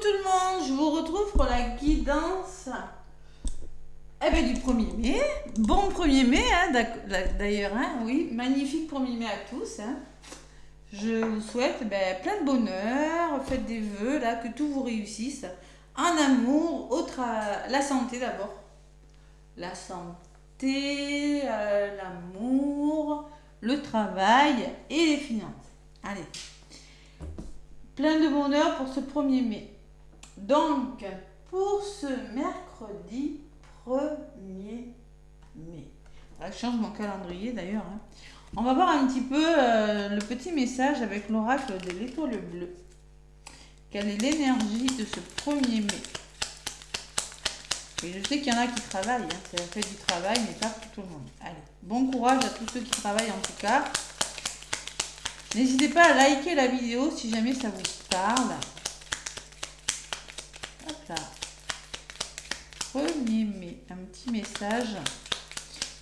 tout le monde, je vous retrouve pour la guidance du 1er mai. Bon 1er mai, hein, d'ailleurs, hein, oui, magnifique 1er mai à tous. Hein. Je vous souhaite plein de bonheur, faites des vœux, là, que tout vous réussisse. En amour, la santé d'abord. La santé, l'amour, le travail et les finances. Allez. Plein de bonheur pour ce 1er mai. Donc, pour ce mercredi 1er mai. Je change mon calendrier d'ailleurs. Hein. On va voir un petit peu le petit message avec l'oracle de l'étoile bleue. Quelle est l'énergie de ce 1er mai? Et je sais qu'il y en a qui travaillent. Hein. C'est la fête du travail, mais pas pour tout le monde. Allez, bon courage à tous ceux qui travaillent en tout cas. N'hésitez pas à liker la vidéo si jamais ça vous parle. Hop là. 1er mai. Un petit message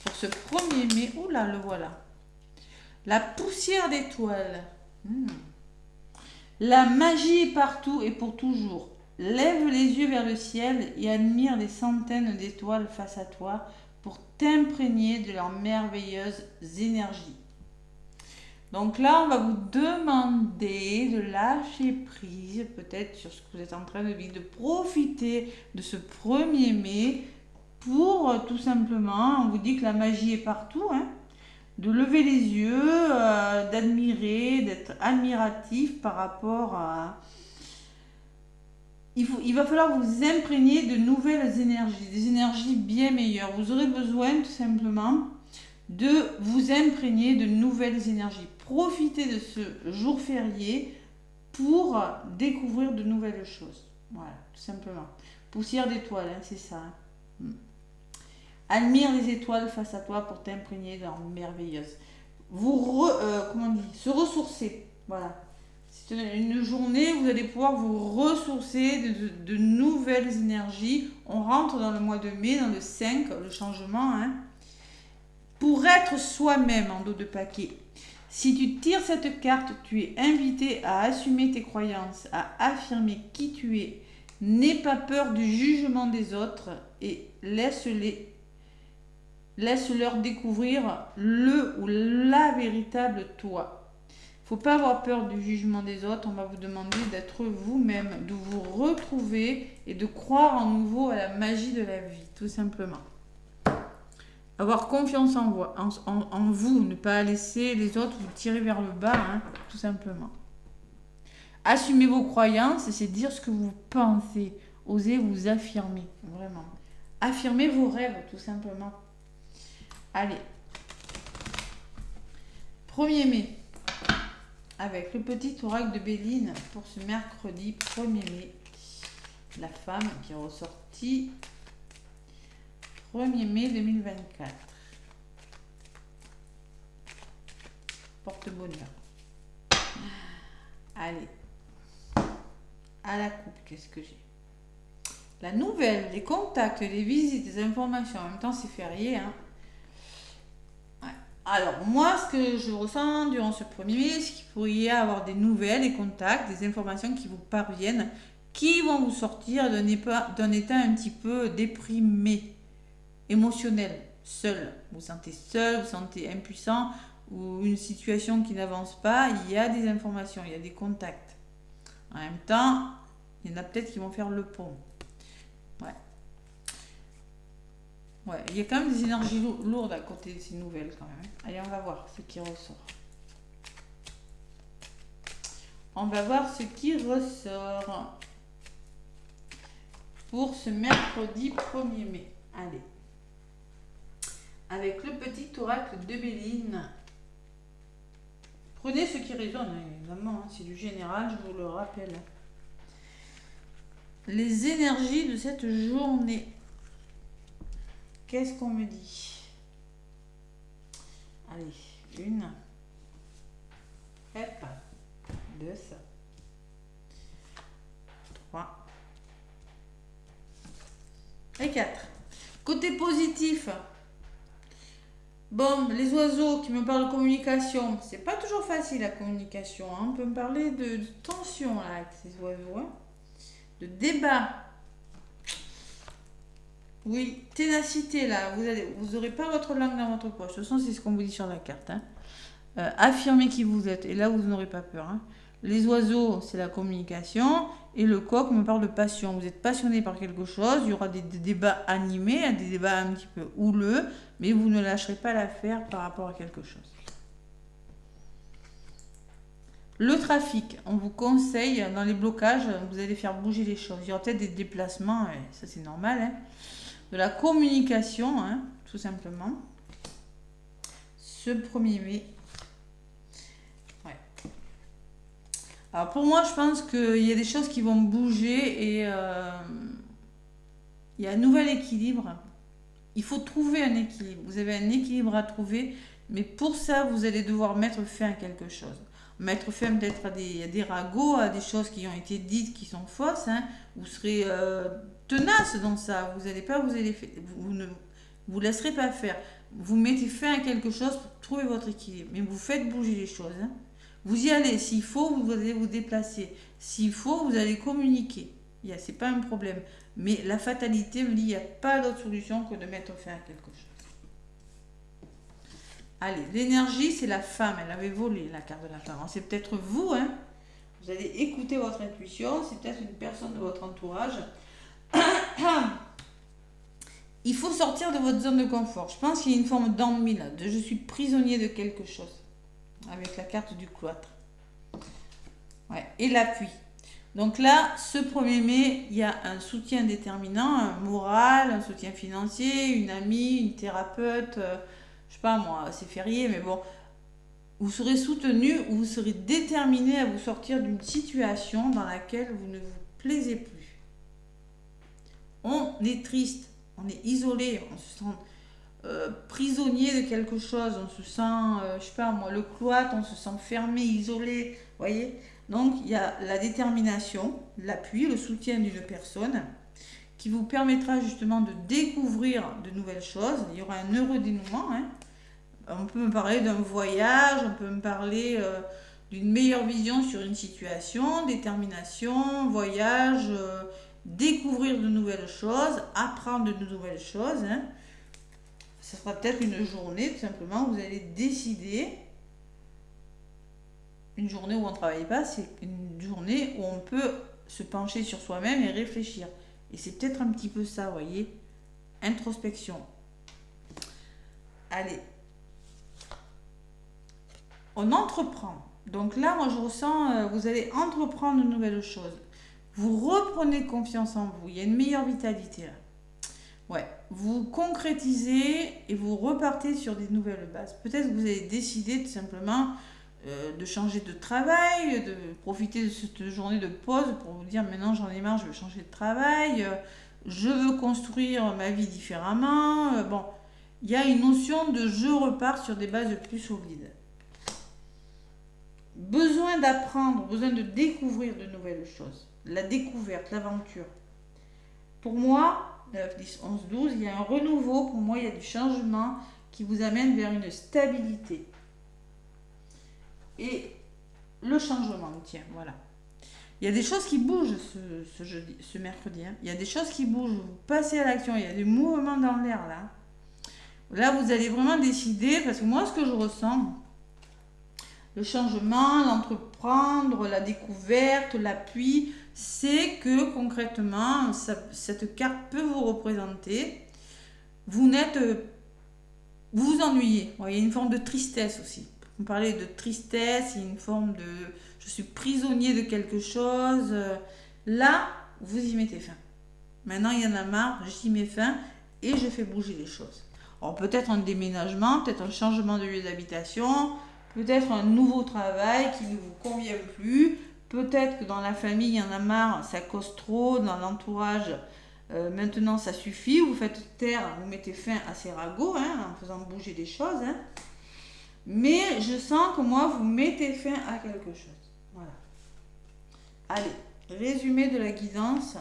pour ce 1er mai. Oula, le voilà. La poussière d'étoiles. La magie est partout et pour toujours. Lève les yeux vers le ciel et admire les centaines d'étoiles face à toi pour t'imprégner de leurs merveilleuses énergies. Donc là, on va vous demander de lâcher prise peut-être sur ce que vous êtes en train de vivre, de profiter de ce 1er mai pour tout simplement, on vous dit que la magie est partout, hein, de lever les yeux, d'admirer, d'être admiratif par rapport à... Il va falloir vous imprégner de nouvelles énergies, des énergies bien meilleures. Vous aurez besoin tout simplement de vous imprégner de nouvelles énergies. Profitez de ce jour férié pour découvrir de nouvelles choses. Voilà, tout simplement. Poussière d'étoiles, hein, c'est ça. Hein. Admire les étoiles face à toi pour t'imprégner de leurs merveilleuses. Se ressourcer. Voilà. C'est une journée où vous allez pouvoir vous ressourcer de nouvelles énergies. On rentre dans le mois de mai, dans le 5, le changement, hein. Pour être soi-même en dos de paquet. Si tu tires cette carte, tu es invité à assumer tes croyances, à affirmer qui tu es. N'aie pas peur du jugement des autres et laisse-leur découvrir le ou la véritable toi. Faut pas avoir peur du jugement des autres. On va vous demander d'être vous-même, de vous retrouver et de croire en nouveau à la magie de la vie, tout simplement. Avoir confiance en vous, ne pas laisser les autres vous tirer vers le bas, hein, tout simplement. Assumez vos croyances, c'est dire ce que vous pensez. Osez vous affirmer, vraiment. Affirmez vos rêves, tout simplement. Allez. 1er mai. Avec le petit oracle de Béline pour ce mercredi 1er mai. La femme qui est ressortie 1er mai 2024. Porte-bonheur. Allez. À la coupe, qu'est-ce que j'ai? La nouvelle, les contacts, les visites, les informations. En même temps, c'est férié. Hein. Ouais. Alors, moi, ce que je ressens durant ce 1er mai, c'est qu'il pourrait y avoir des nouvelles, des contacts, des informations qui vous parviennent, qui vont vous sortir d'un état un petit peu déprimé. Émotionnel, seul. Vous vous sentez impuissant ou une situation qui n'avance pas, il y a des informations, il y a des contacts. En même temps, il y en a peut-être qui vont faire le pont. Ouais, il y a quand même des énergies lourdes à côté de ces nouvelles quand même. Allez, on va voir ce qui ressort. On va voir ce qui ressort pour ce mercredi 1er mai. Allez. Avec le petit oracle de Béline. Prenez ce qui résonne, évidemment, hein, c'est du général, je vous le rappelle. Les énergies de cette journée. Qu'est-ce qu'on me dit? Allez, 1. Hop. 2. 3. Et 4. Côté positif. Bon, les oiseaux qui me parlent de communication, c'est pas toujours facile la communication. Hein. On peut me parler de tension là, avec ces oiseaux. Hein. de débat. Oui, ténacité là, vous aurez pas votre langue dans votre poche. De toute façon, c'est ce qu'on vous dit sur la carte. Hein. Affirmez qui vous êtes, et là, vous n'aurez pas peur. Hein. Les oiseaux, c'est la communication, et le coq me parle de passion. Vous êtes passionné par quelque chose, il y aura des débats animés, hein, des débats un petit peu houleux, mais vous ne lâcherez pas l'affaire par rapport à quelque chose. Le trafic, on vous conseille, dans les blocages, vous allez faire bouger les choses. Il y aura peut-être des déplacements, ça c'est normal. Hein. De la communication, hein, tout simplement. Ce 1er mai. Ouais. Alors pour moi, je pense qu'il y a des choses qui vont bouger et il y a un nouvel équilibre. Il faut trouver un équilibre. Vous avez un équilibre à trouver, mais pour ça, vous allez devoir mettre fin à quelque chose. Mettre fin peut-être à des ragots, à des choses qui ont été dites qui sont fausses. Hein. Vous serez tenace dans ça. Vous n'allez pas, vous ne vous laisserez pas faire. Vous mettez fin à quelque chose pour trouver votre équilibre. Mais vous faites bouger les choses. Hein. Vous y allez. S'il faut, vous allez vous déplacer. S'il faut, vous allez communiquer. C'est pas un problème. Mais la fatalité me dit qu'il n'y a pas d'autre solution que de mettre fin à quelque chose. Allez, l'énergie, c'est la femme. Elle avait volé la carte de la femme. C'est peut-être vous, hein. Vous allez écouter votre intuition. C'est peut-être une personne de votre entourage. Il faut sortir de votre zone de confort. Je pense qu'il y a une forme d'ennui là. Je suis prisonnier de quelque chose. Avec la carte du cloître. Ouais, et l'appui. Donc là, ce 1er mai, il y a un soutien déterminant, un moral, un soutien financier, une amie, une thérapeute... je sais pas moi, c'est férié, mais bon, vous serez soutenu ou vous serez déterminé à vous sortir d'une situation dans laquelle vous ne vous plaisez plus. On est triste, on est isolé, on se sent prisonnier de quelque chose, on se sent, je sais pas moi, le cloître, on se sent fermé, isolé, voyez. Donc il y a la détermination, l'appui, le soutien d'une personne qui vous permettra justement de découvrir de nouvelles choses. Il y aura un heureux dénouement. Hein. On peut me parler d'un voyage, on peut me parler d'une meilleure vision sur une situation, détermination, voyage, découvrir de nouvelles choses, apprendre de nouvelles choses. Hein. Ça sera peut-être une journée, tout simplement, où vous allez décider. Une journée où on ne travaille pas, c'est une journée où on peut se pencher sur soi-même et réfléchir. Et c'est peut-être un petit peu ça, vous voyez. Introspection. Allez. On entreprend. Donc là, moi, je ressens, vous allez entreprendre de nouvelles choses. Vous reprenez confiance en vous. Il y a une meilleure vitalité là. Ouais. Vous concrétisez et vous repartez sur des nouvelles bases. Peut-être que vous allez décider tout simplement de changer de travail, de profiter de cette journée de pause pour vous dire maintenant j'en ai marre, je veux changer de travail, je veux construire ma vie différemment. Bon, il y a une notion de je repars sur des bases plus solides. Besoin d'apprendre, besoin de découvrir de nouvelles choses. La découverte, l'aventure. Pour moi, 9, 10, 11, 12, il y a un renouveau, pour moi il y a du changement qui vous amène vers une stabilité. Et le changement, tiens, voilà. Il y a des choses qui bougent ce mercredi. Hein. Il y a des choses qui bougent. Vous passez à l'action. Il y a des mouvements dans l'air là. Là, vous allez vraiment décider, parce que moi, ce que je ressens, le changement, l'entreprendre, la découverte, l'appui, c'est que concrètement, cette carte peut vous représenter. Vous vous ennuyez. Il y a une forme de tristesse aussi. Vous parlez de tristesse, il y a une forme de je suis prisonnier de quelque chose. Là, vous y mettez fin. Maintenant, il y en a marre, j'y mets fin et je fais bouger les choses. Alors, peut-être un déménagement, peut-être un changement de lieu d'habitation, peut-être un nouveau travail qui ne vous convient plus. Peut-être que dans la famille, il y en a marre, ça cause trop, dans l'entourage, maintenant ça suffit. Vous faites taire, vous mettez fin à ces ragots en faisant bouger les choses. Hein. Mais je sens que moi, vous mettez fin à quelque chose. Voilà. Allez, résumé de la guidance.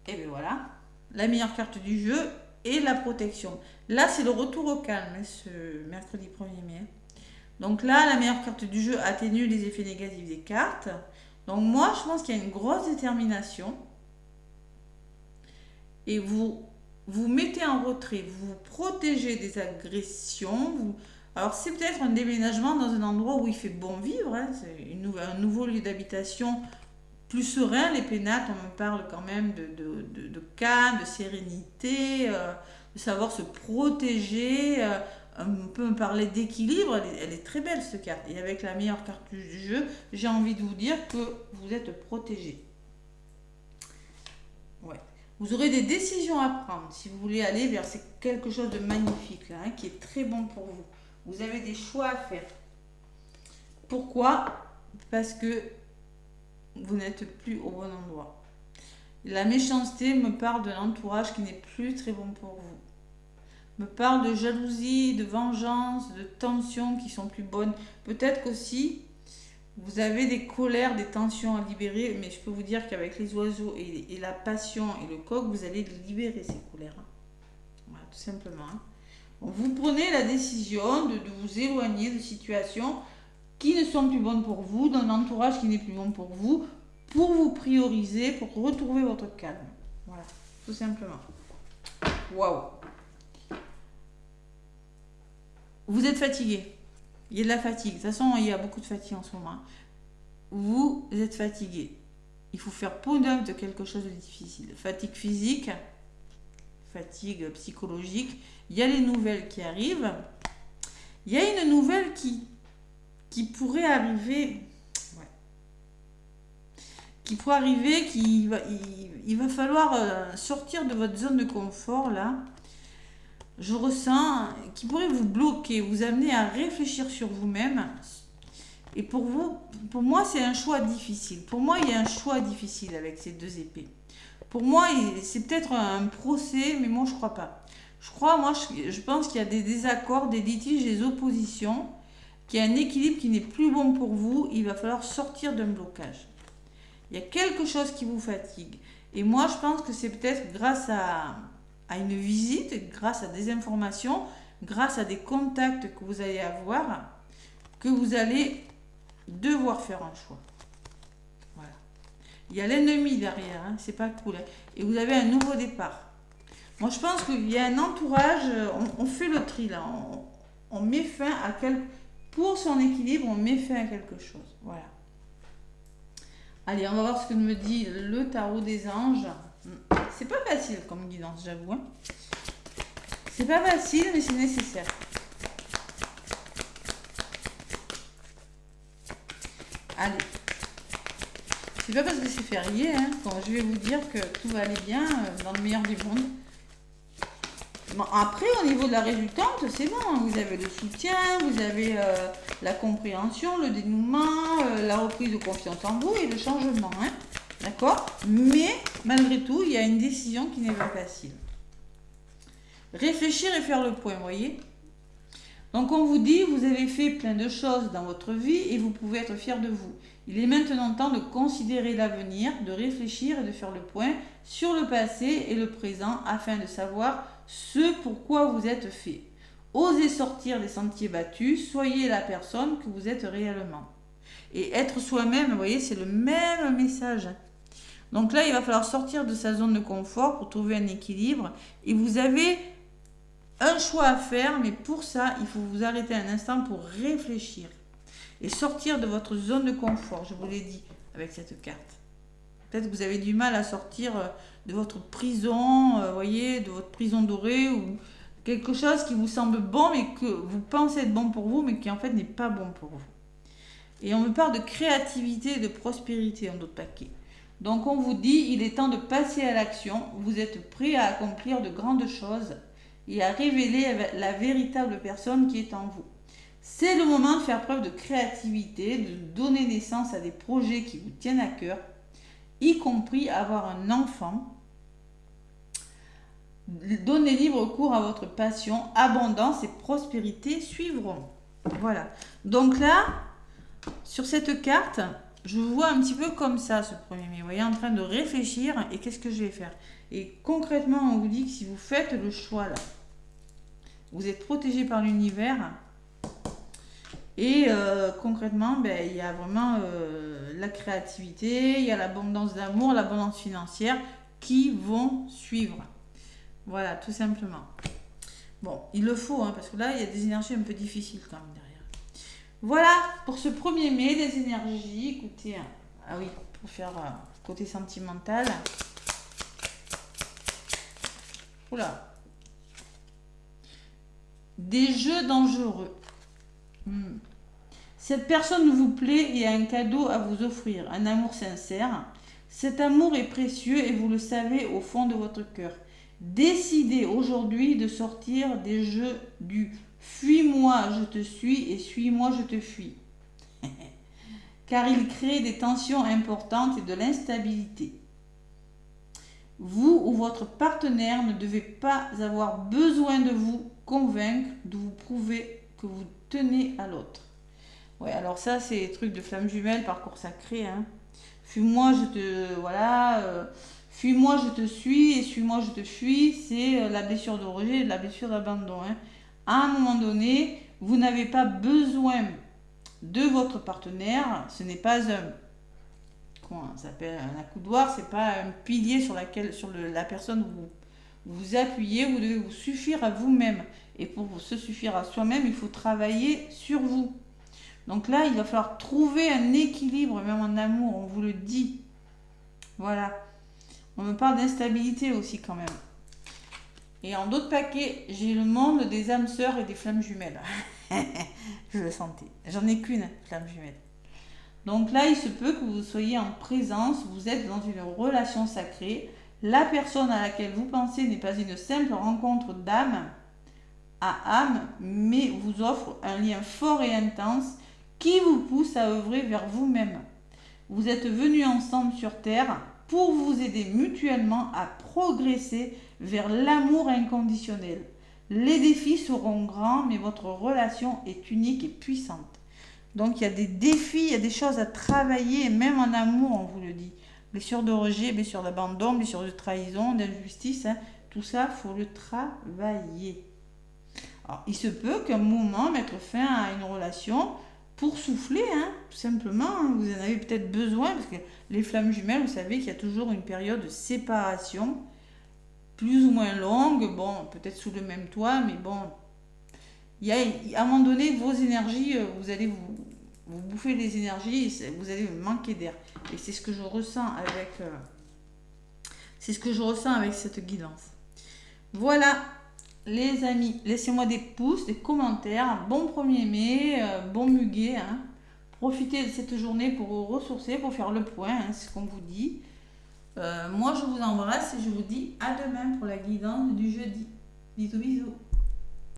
Et bien voilà, la meilleure carte du jeu et la protection. Là, c'est le retour au calme, ce mercredi 1er mai. Donc là, la meilleure carte du jeu atténue les effets négatifs des cartes. Donc moi, je pense qu'il y a une grosse détermination et vous mettez en retrait, vous vous protégez des agressions. Alors c'est peut-être un déménagement dans un endroit où il fait bon vivre, hein, c'est un nouveau lieu d'habitation plus serein. Les pénates, on me parle quand même de calme, de sérénité, de savoir se protéger. On peut me parler d'équilibre, elle est très belle cette carte. Et avec la meilleure carte du jeu, j'ai envie de vous dire que vous êtes protégé. Ouais. Vous aurez des décisions à prendre si vous voulez aller vers quelque chose de magnifique là, hein, qui est très bon pour vous. Vous avez des choix à faire. Pourquoi? Parce que vous n'êtes plus au bon endroit. La méchanceté me parle de l'entourage qui n'est plus très bon pour vous. Me parle de jalousie, de vengeance, de tensions qui sont plus bonnes. Peut-être qu'aussi vous avez des colères, des tensions à libérer, mais je peux vous dire qu'avec les oiseaux et la passion et le coq, vous allez libérer ces colères. Voilà, tout simplement. Vous prenez la décision de vous éloigner de situations qui ne sont plus bonnes pour vous, d'un entourage qui n'est plus bon pour vous prioriser, pour retrouver votre calme. Voilà, tout simplement. Waouh! Vous êtes fatigué. Il y a de la fatigue. De toute façon, il y a beaucoup de fatigue en ce moment. Vous êtes fatigué. Il faut faire peau neuve de quelque chose de difficile. Fatigue physique, fatigue psychologique. Il y a les nouvelles qui arrivent. Il y a une nouvelle qui pourrait arriver. Ouais. Qui pourrait arriver, il va falloir sortir de votre zone de confort là. Je ressens qui pourrait vous bloquer, vous amener à réfléchir sur vous-même. Et pour moi, c'est un choix difficile. Pour moi, il y a un choix difficile avec ces deux épées. Pour moi, c'est peut-être un procès, mais moi, je ne crois pas. Je pense qu'il y a des désaccords, des litiges, des oppositions, qu'il y a un équilibre qui n'est plus bon pour vous. Il va falloir sortir d'un blocage. Il y a quelque chose qui vous fatigue. Et moi, je pense que c'est peut-être grâce à une visite, grâce à des informations, grâce à des contacts que vous allez avoir, que vous allez devoir faire un choix. Voilà. Il y a l'ennemi derrière, hein, c'est pas cool. Hein. Et vous avez un nouveau départ. Moi, je pense qu'il y a un entourage, on fait le tri là, on met fin à pour son équilibre, on met fin à quelque chose. Voilà. Allez, on va voir ce que me dit le tarot des anges. C'est pas facile comme guidance, j'avoue. Hein. C'est pas facile, mais c'est nécessaire. Allez. C'est pas parce que c'est férié, hein, quand je vais vous dire que tout va aller bien dans le meilleur du monde. Bon, après, au niveau de la résultante, c'est bon. Hein, vous avez le soutien, vous avez la compréhension, le dénouement, la reprise de confiance en vous et le changement. Hein. D'accord? Mais, malgré tout, il y a une décision qui n'est pas facile. Réfléchir et faire le point, vous voyez? Donc, on vous dit, vous avez fait plein de choses dans votre vie et vous pouvez être fier de vous. Il est maintenant temps de considérer l'avenir, de réfléchir et de faire le point sur le passé et le présent afin de savoir ce pourquoi vous êtes fait. Osez sortir des sentiers battus, soyez la personne que vous êtes réellement. Et être soi-même, vous voyez, c'est le même message. Donc là, il va falloir sortir de sa zone de confort pour trouver un équilibre. Et vous avez un choix à faire, mais pour ça, il faut vous arrêter un instant pour réfléchir. Et sortir de votre zone de confort, je vous l'ai dit avec cette carte. Peut-être que vous avez du mal à sortir de votre prison, voyez, de votre prison dorée ou quelque chose qui vous semble bon, mais que vous pensez être bon pour vous, mais qui en fait n'est pas bon pour vous. Et on me parle de créativité et de prospérité en d'autres paquets. Donc on vous dit, il est temps de passer à l'action. Vous êtes prêt à accomplir de grandes choses et à révéler la véritable personne qui est en vous. C'est le moment de faire preuve de créativité, de donner naissance à des projets qui vous tiennent à cœur, y compris avoir un enfant. Donnez libre cours à votre passion, abondance et prospérité suivront. Voilà. Donc là, sur cette carte, je vous vois un petit peu comme ça, ce premier mai. Vous voyez, en train de réfléchir et qu'est-ce que je vais faire. Et concrètement, on vous dit que si vous faites le choix là, vous êtes protégé par l'univers Et concrètement, ben, il y a vraiment la créativité, il y a l'abondance d'amour, l'abondance financière qui vont suivre. Voilà, tout simplement. Bon, il le faut, hein, parce que là, il y a des énergies un peu difficiles quand même derrière. Voilà, pour ce 1er mai, des énergies. Écoutez, ah oui, pour faire côté sentimental. Oula. Des jeux dangereux. Cette personne vous plaît et a un cadeau à vous offrir, un amour sincère. Cet amour est précieux et vous le savez au fond de votre cœur. Décidez aujourd'hui de sortir des jeux du fuis-moi, je te suis et suis-moi, je te fuis. Car il crée des tensions importantes et de l'instabilité. Vous ou votre partenaire ne devez pas avoir besoin de vous convaincre, de vous prouver que vous tenez à l'autre. Ouais, alors ça, c'est les trucs de flamme jumelle, parcours sacré. Hein. Fuis-moi, je te... Voilà. Fuis-moi, je te suis et suis-moi, je te fuis. C'est la blessure de rejet et la blessure d'abandon. Hein. À un moment donné, vous n'avez pas besoin de votre partenaire. Ce n'est pas un... Comment ça s'appelle un accoudoir, c'est pas un pilier sur la personne où vous appuyez. Vous devez vous suffire à vous-même. Et pour se suffire à soi-même, il faut travailler sur vous. Donc là, il va falloir trouver un équilibre, même en amour, on vous le dit. Voilà. On me parle d'instabilité aussi quand même. Et en d'autres paquets, j'ai le monde des âmes sœurs et des flammes jumelles. Je le sentais. J'en ai qu'une, flamme jumelle. Donc là, il se peut que vous soyez en présence, vous êtes dans une relation sacrée. La personne à laquelle vous pensez n'est pas une simple rencontre d'âme à âme, mais vous offre un lien fort et intense qui vous pousse à œuvrer vers vous-même. Vous êtes venus ensemble sur Terre pour vous aider mutuellement à progresser vers l'amour inconditionnel. Les défis seront grands, mais votre relation est unique et puissante. Donc il y a des défis, il y a des choses à travailler, même en amour, on vous le dit. Blessure de rejet, blessure d'abandon, blessure de trahison, d'injustice, hein, tout ça, il faut le travailler. Alors, il se peut qu'à un moment, mettre fin à une relation pour souffler, hein, tout simplement. Hein, vous en avez peut-être besoin, parce que les flammes jumelles, vous savez qu'il y a toujours une période de séparation, plus ou moins longue, bon, peut-être sous le même toit, mais bon, il y a, à un moment donné, vos énergies, vous allez vous bouffer les énergies, et vous allez manquer d'air. Et c'est ce que je ressens avec cette guidance. Voilà. Les amis, laissez-moi des pouces, des commentaires. Bon 1er mai, bon muguet. Hein. Profitez de cette journée pour vous ressourcer, pour faire le point, hein, c'est ce qu'on vous dit. Moi, je vous embrasse et je vous dis à demain pour la guidance du jeudi. Bisous, bisous.